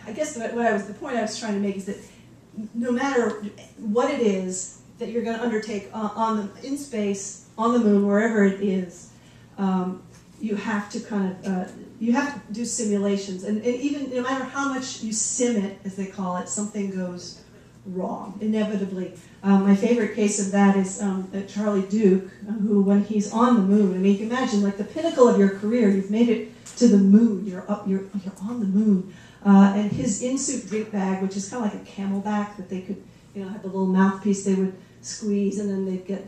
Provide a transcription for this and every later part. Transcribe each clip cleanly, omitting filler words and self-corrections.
I guess the point I was trying to make is that no matter what it is that you're going to undertake in space, on the moon, wherever it is, you have to you have to do simulations, and even no matter how much you sim it, as they call it, something goes wrong, inevitably. My favorite case of that is Charlie Duke, who, when he's on the moon, I mean, you can imagine, like, the pinnacle of your career, you've made it to the moon, you're on the moon, and his in-suit drink bag, which is kind of like a camelback that they could, have the little mouthpiece they would squeeze, and then they'd get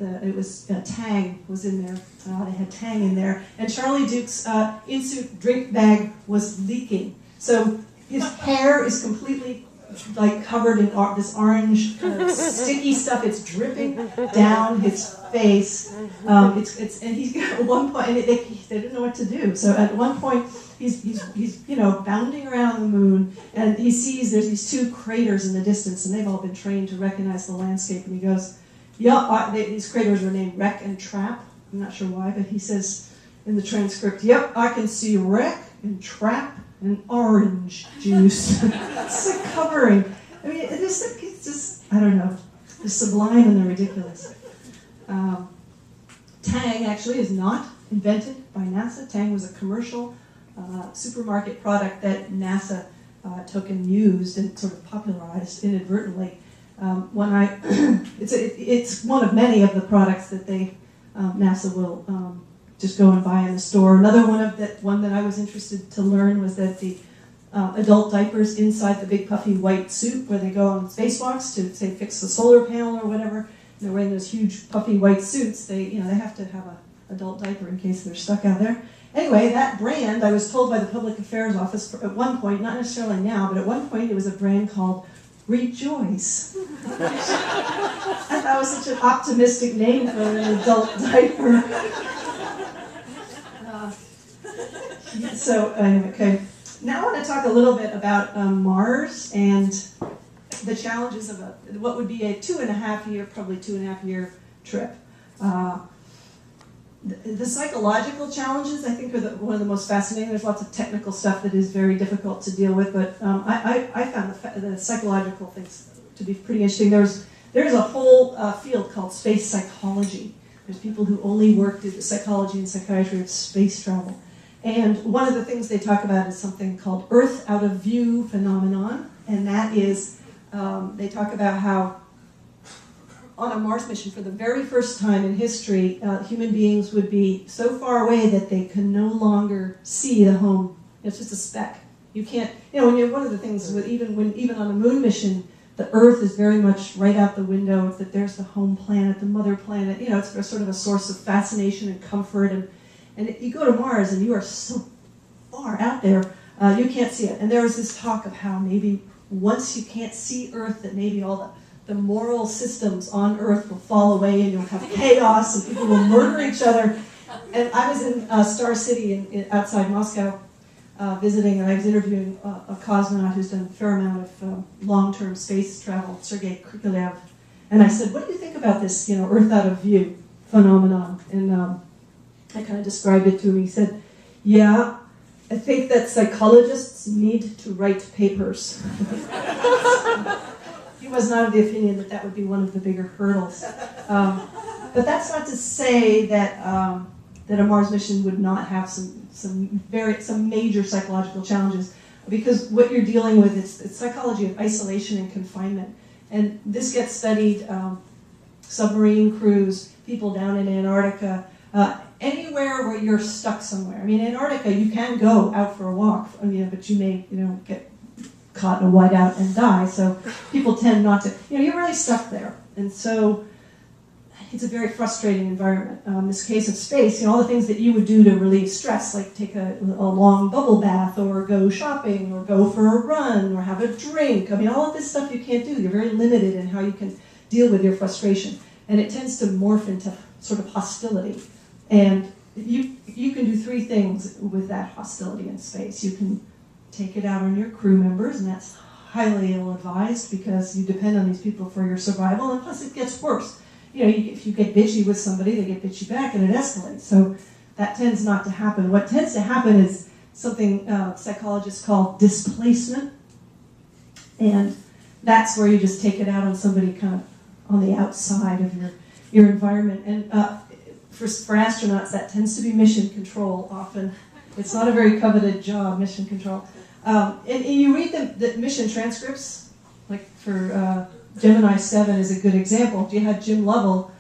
Tang was in there. They had Tang in there, and Charlie Duke's in-suit drink bag was leaking. So his hair is completely covered in this orange sticky stuff. It's dripping down his face. And he's at one point, and they didn't know what to do. So at one point, he's bounding around the moon, and he sees there's these two craters in the distance, and they've all been trained to recognize the landscape. And he goes, "Yeah, these craters are named Wreck and Trap." I'm not sure why, but he says in the transcript, "Yep, I can see wreck and trap and orange juice." It's like covering. I mean, it's just, I don't know, the sublime and the ridiculous. Tang actually is not invented by NASA. Tang was a commercial supermarket product that NASA took and used and sort of popularized inadvertently. It's one of many of the products that NASA will just go and buy in the store. Another one that I was interested to learn was that the adult diapers inside the big puffy white suit where they go on spacewalks to, say, fix the solar panel or whatever, they're wearing those huge puffy white suits. They have to have an adult diaper in case they're stuck out there. Anyway, that brand, I was told by the Public Affairs Office at one point, not necessarily now, but at one point it was a brand called Rejoice. And that was such an optimistic name for an adult diaper. Okay. Now I want to talk a little bit about Mars and the challenges of what would be a 2.5 year trip. The psychological challenges, I think, are one of the most fascinating. There's lots of technical stuff that is very difficult to deal with, but I found the psychological things to be pretty interesting. There's a whole field called space psychology. There's people who only do the psychology and psychiatry of space travel. And one of the things they talk about is something called Earth out of view phenomenon, and that is, they talk about how on a Mars mission, for the very first time in history, human beings would be so far away that they can no longer see the home. It's just a speck. You can't, one of the things with even on a moon mission, the Earth is very much right out the window, that there's the home planet, the mother planet, it's sort of a source of fascination and comfort, and you go to Mars and you are so far out there, you can't see it. And there was this talk of how maybe once you can't see Earth, that maybe all the moral systems on Earth will fall away and you'll have chaos and people will murder each other. And I was in Star City outside Moscow visiting, and I was interviewing a cosmonaut who's done a fair amount of long-term space travel, Sergei Krikalev. And I said, "What do you think about this, Earth out of view phenomenon?" And I kind of described it to him. He said, "Yeah, I think that psychologists need to write papers." He was not of the opinion that would be one of the bigger hurdles. But that's not to say that a Mars mission would not have some major psychological challenges, because what you're dealing with is psychology of isolation and confinement. And this gets studied, submarine crews, people down in Antarctica, anywhere where you're stuck somewhere. I mean, Antarctica, you can go out for a walk, but you may, get caught in a whiteout and die. So people tend not to, you're really stuck there. And so it's a very frustrating environment. In this case of space, all the things that you would do to relieve stress, like take a long bubble bath, or go shopping, or go for a run, or have a drink. I mean, all of this stuff you can't do. You're very limited in how you can deal with your frustration. And it tends to morph into sort of hostility. And you can do three things with that hostility in space. You can take it out on your crew members, and that's highly ill-advised because you depend on these people for your survival, and plus it gets worse. If you get bitchy with somebody, they get bitchy back, and it escalates. So that tends not to happen. What tends to happen is something psychologists call displacement. And that's where you just take it out on somebody kind of on the outside of your environment. And for astronauts, that tends to be mission control often. It's not a very coveted job, mission control. And you read the mission transcripts, like for Gemini 7 is a good example. If you had Jim Lovell,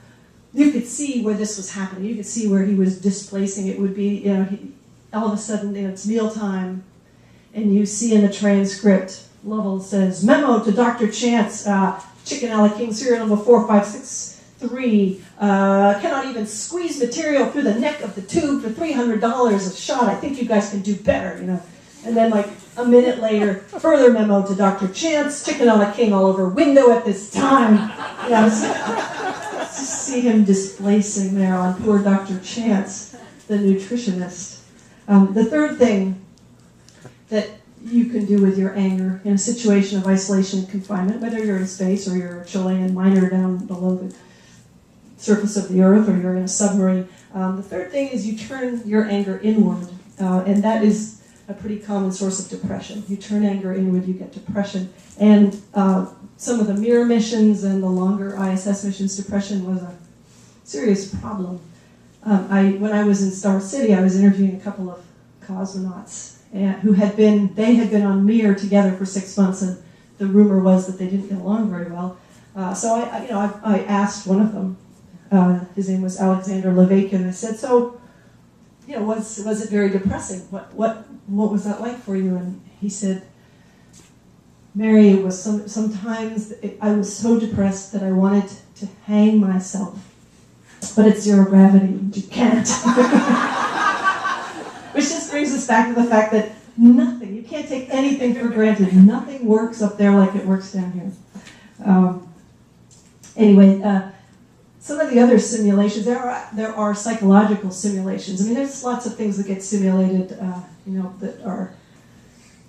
you could see where this was happening. You could see where he was displacing. It would be, all of a sudden, it's mealtime, and you see in the transcript, Lovell says, memo to Dr. Chance, chicken a la king, serial number 4563, cannot even squeeze material through the neck of the tube for $300 a shot. I think you guys can do better, And then like a minute later, further memo to Dr. Chance, chicken a la king all over window at this time. Just see him displacing there on poor Dr. Chance, the nutritionist. The third thing that you can do with your anger in a situation of isolation and confinement, whether you're in space or you're a Chilean miner down below the surface of the earth or you're in a submarine, the third thing is you turn your anger inward, and that is a pretty common source of depression. You turn anger inward, you get depression. And some of the Mir missions and the longer ISS missions, depression was a serious problem. When I was in Star City, I was interviewing a couple of cosmonauts who had been on Mir together for 6 months, and the rumor was that they didn't get along very well. So I asked one of them. His name was Alexander Litquake, and I said, "So, was it very depressing? What was that like for you?" And he said, "Mary, it was sometimes I was so depressed that I wanted to hang myself, but it's zero gravity, and you can't." Which just brings us back to the fact that you can't take anything for granted. Nothing works up there like it works down here. Some of the other simulations, there are psychological simulations. I mean, there's lots of things that get simulated, that are,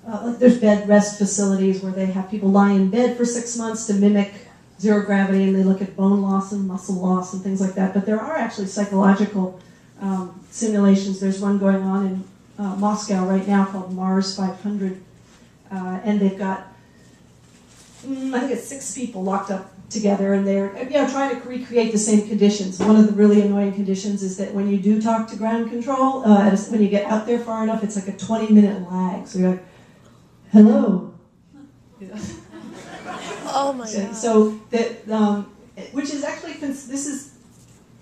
like there's bed rest facilities where they have people lie in bed for 6 months to mimic zero gravity, and they look at bone loss and muscle loss and things like that. But there are actually psychological simulations. There's one going on in Moscow right now called Mars 500, and they've got, I think it's 6 people locked up together, and they're trying to recreate the same conditions. One of the really annoying conditions is that when you do talk to ground control, when you get out there far enough, it's like a 20-minute lag. So you're like, "Hello." Oh my God. So that, which is actually,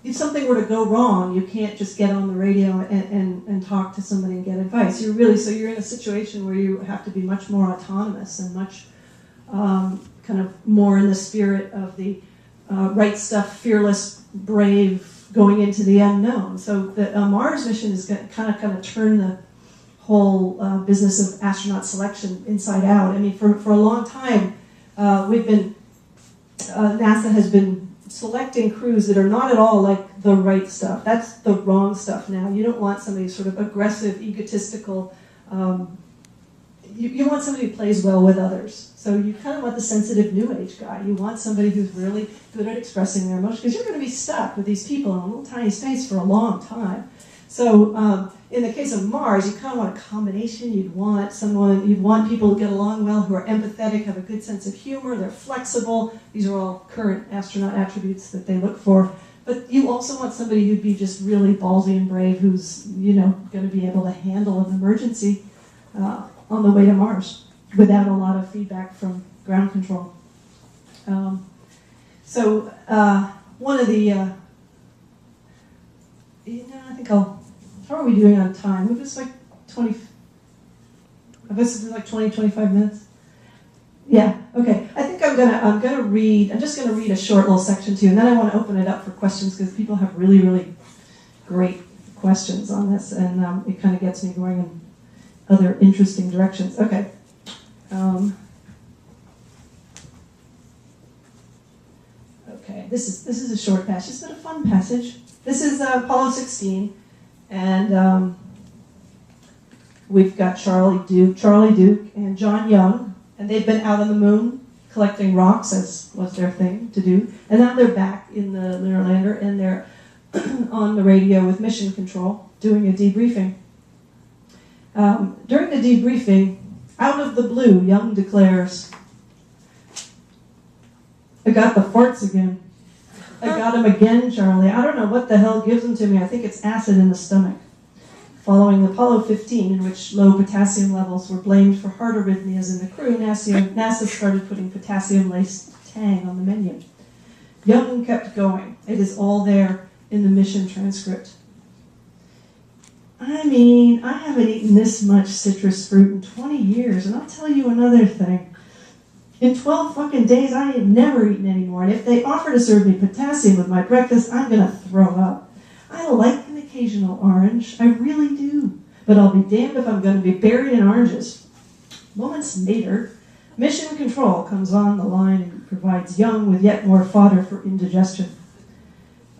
if something were to go wrong, you can't just get on the radio and talk to somebody and get advice. You're in a situation where you have to be much more autonomous and much kind of more in the spirit of the right stuff, fearless, brave, going into the unknown. So the Mars mission is going to kind of turn the whole business of astronaut selection inside out. I mean, for a long time, NASA has been selecting crews that are not at all like the right stuff. That's the wrong stuff now. You don't want somebody sort of aggressive, egotistical. You want somebody who plays well with others. So you kind of want the sensitive New Age guy. You want somebody who's really good at expressing their emotions, because you're going to be stuck with these people in a little tiny space for a long time. So in the case of Mars, you kind of want a combination. You'd want people who get along well, who are empathetic, have a good sense of humor, they're flexible. These are all current astronaut attributes that they look for. But you also want somebody who'd be just really ballsy and brave, who's going to be able to handle an emergency on the way to Mars without a lot of feedback from ground control. One of the, I think how are we doing on time? We're just like 20, I guess it's like 20, 25 minutes. Yeah, okay. I think I'm just gonna read a short little section too, and then I want to open it up for questions, because people have really, really great questions on this, and it kind of gets me going in other interesting directions. Okay. Okay, this is a short passage. It's been a fun passage. This is Apollo 16, and we've got Charlie Duke, and John Young, and they've been out on the moon collecting rocks, as was their thing to do, and now they're back in the lunar lander, and they're on the radio with mission control doing a debriefing. During the debriefing, out of the blue, Young declares, I got the farts again. I got them again, Charlie. I don't know what the hell gives them to me. I think it's acid in the stomach. Following Apollo 15, in which low potassium levels were blamed for heart arrhythmias in the crew, NASA started putting potassium-laced Tang on the menu. Young kept going. It is all there in the mission transcript. I mean, I haven't eaten this much citrus fruit in 20 years, and I'll tell you another thing. In 12 fucking days, I ain't never eaten anymore, and if they offer to serve me potassium with my breakfast, I'm gonna throw up. I like an occasional orange, I really do, but I'll be damned if I'm gonna be buried in oranges. Moments later, Mission Control comes on the line and provides Young with yet more fodder for indigestion.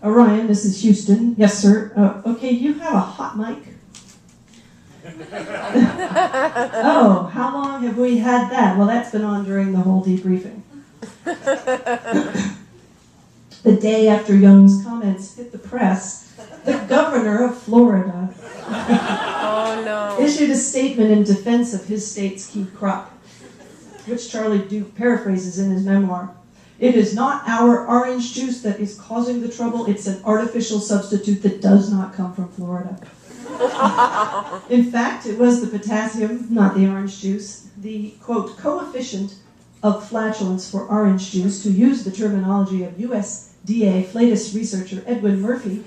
Orion, this is Houston. Yes, sir. Okay, you have a hot mic? Oh, how long have we had that? Well, that's been on during the whole debriefing. The day after Young's comments hit the press, the governor of Florida issued a statement in defense of his state's key crop, which Charlie Duke paraphrases in his memoir. It is not our orange juice that is causing the trouble, it's an artificial substitute that does not come from Florida. In fact, it was the potassium, not the orange juice, the, quote, coefficient of flatulence for orange juice, to use the terminology of USDA flatus researcher Edwin Murphy,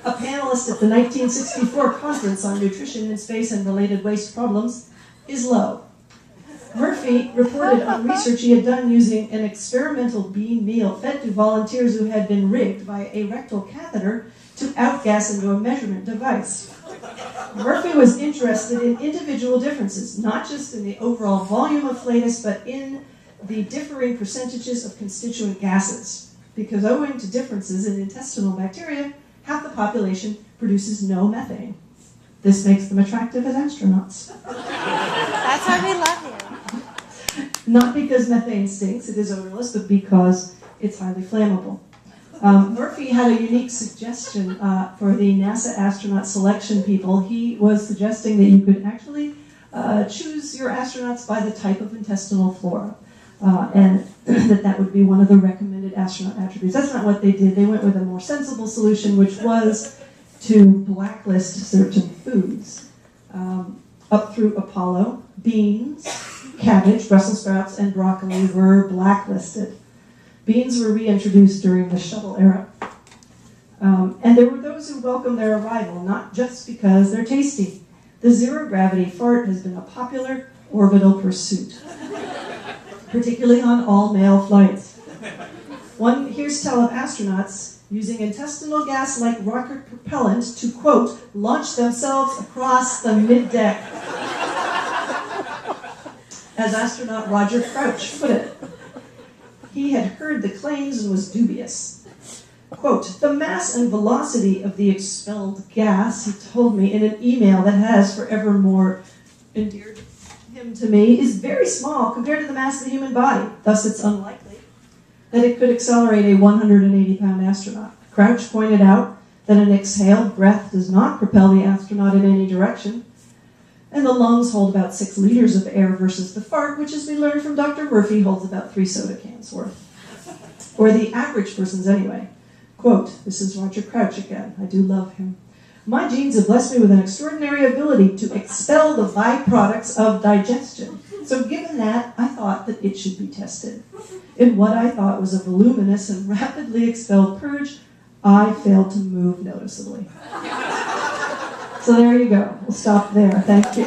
a panelist at the 1964 Conference on Nutrition in Space and Related Waste Problems, is low. Murphy reported on research he had done using an experimental bean meal fed to volunteers who had been rigged by a rectal catheter to outgas into a measurement device. Murphy was interested in individual differences, not just in the overall volume of flatus, but in the differing percentages of constituent gases. Because owing to differences in intestinal bacteria, half the population produces no methane. This makes them attractive as astronauts. That's why we love you. Not because methane stinks, it is odorless, but because it's highly flammable. Murphy had a unique suggestion for the NASA astronaut selection people. He was suggesting that you could actually choose your astronauts by the type of intestinal flora, and that would be one of the recommended astronaut attributes. That's not what they did. They went with a more sensible solution, which was to blacklist certain foods. Up through Apollo, beans, cabbage, Brussels sprouts, and broccoli were blacklisted. Beans were reintroduced during the shuttle era. And there were those who welcomed their arrival, not just because they're tasty. The zero-gravity fart has been a popular orbital pursuit, particularly on all-male flights. One hears tell of astronauts using intestinal gas like rocket propellant to, quote, launch themselves across the middeck. As astronaut Roger Crouch put it, he had heard the claims and was dubious. Quote, the mass and velocity of the expelled gas, he told me in an email that has forevermore endeared him to me, is very small compared to the mass of the human body. Thus, it's unlikely that it could accelerate a 180-pound astronaut. Crouch pointed out that an exhaled breath does not propel the astronaut in any direction, and the lungs hold about 6 liters of air versus the fart, which, as we learned from Dr. Murphy, holds about 3 soda cans worth. Or the average person's anyway. Quote, this is Roger Crouch again, I do love him. My genes have blessed me with an extraordinary ability to expel the byproducts of digestion. So given that, I thought that it should be tested. In what I thought was a voluminous and rapidly expelled purge, I failed to move noticeably. So there you go. We'll stop there. Thank you.